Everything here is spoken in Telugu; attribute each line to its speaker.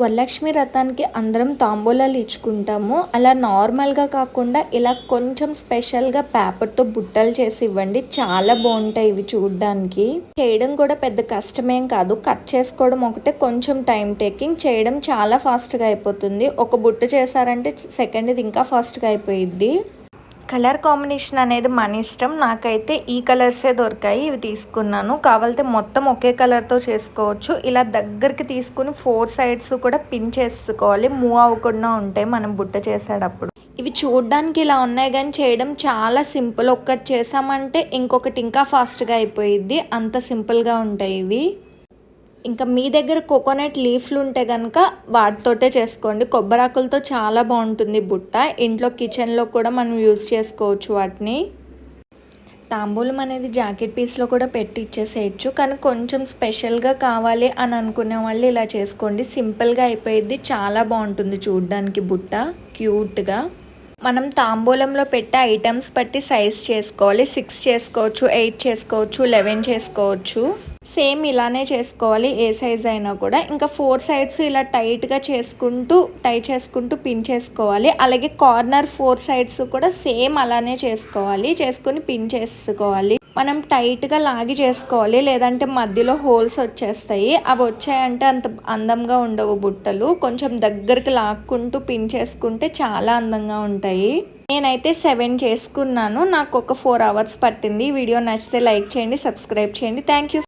Speaker 1: వరలక్ష్మి వ్రతానికి అందరం తాంబూలాలు ఇచ్చుకుంటాము. అలా నార్మల్గా కాకుండా ఇలా కొంచెం స్పెషల్గా పేపర్తో బుట్టలు చేసి ఇవ్వండి. చాలా బాగుంటాయి ఇవి చూడడానికి. చేయడం కూడా పెద్ద కష్టమేం కాదు. కట్ చేసుకోవడం ఒకటే కొంచెం టైం టేకింగ్. చేయడం చాలా ఫాస్ట్గా అయిపోతుంది. ఒక బుట్ట చేశారంటే సెకండ్ ఇది ఇంకా ఫాస్ట్గా అయిపోయిద్ది. కలర్ కాంబినేషన్ అనేది మన ఇష్టం. నాకైతే ఈ కలర్సే దొరికాయి, ఇవి తీసుకున్నాను. కావాలంటే మొత్తం ఒకే కలర్తో చేసుకోవచ్చు. ఇలా దగ్గరికి తీసుకుని 4 సైడ్స్ కూడా పిన్ చేసుకోవాలి, మూవ్ అవ్వకుండా ఉంటాయి మనం బుట్ట చేసేటప్పుడు. ఇవి చూడడానికి ఇలా ఉన్నాయి కానీ చేయడం చాలా సింపుల్. ఒక్కటి చేసామంటే ఇంకొకటి ఇంకా ఫాస్ట్గా అయిపోయిద్ది, అంత సింపుల్గా ఉంటాయి ఇవి. ఇంకా మీ దగ్గర కోకోనట్ లీఫ్లు ఉంటే కనుక వాటితోటే చేసుకోండి. కొబ్బరాకులతో చాలా బాగుంటుంది బుట్ట. ఇంట్లో కిచెన్లో కూడా మనం యూజ్ చేసుకోవచ్చు వాటిని. తాంబూలం అనేది జాకెట్ పీస్లో కూడా పెట్టి ఇచ్చేసేయచ్చు. కానీ కొంచెం స్పెషల్గా కావాలి అని అనుకునే వాళ్ళు ఇలా చేసుకోండి. సింపుల్గా అయిపోయిద్ది, చాలా బాగుంటుంది చూడడానికి బుట్ట క్యూట్గా. మనం తాంబూలంలో పెట్టే ఐటమ్స్ బట్టి సైజ్ చేసుకోవాలి. 6 చేసుకోవచ్చు, 8 చేసుకోవచ్చు, 11 చేసుకోవచ్చు. సేమ్ ఇలానే చేసుకోవాలి ఏ సైజ్ అయినా కూడా. ఇంకా 4 సైడ్స్ ఇలా టై చేసుకుంటూ పిన్ చేసుకోవాలి. అలాగే కార్నర్ 4 సైడ్స్ కూడా సేమ్ అలానే చేసుకొని పిన్ చేసుకోవాలి. మనం టైట్గా లాగి చేసుకోవాలి, లేదంటే మధ్యలో హోల్స్ వచ్చేస్తాయి. అవి వచ్చాయంటే అంత అందంగా ఉండవు బుట్టలు. కొంచెం దగ్గరికి లాక్కుంటూ పిన్ చేసుకుంటే చాలా అందంగా ఉంటాయి. నేనైతే 7 చేసుకున్నాను. నాకు ఒక 4 అవర్స్ పట్టింది. వీడియో నచ్చితే లైక్ చేయండి, సబ్స్క్రైబ్ చేయండి. Thank you.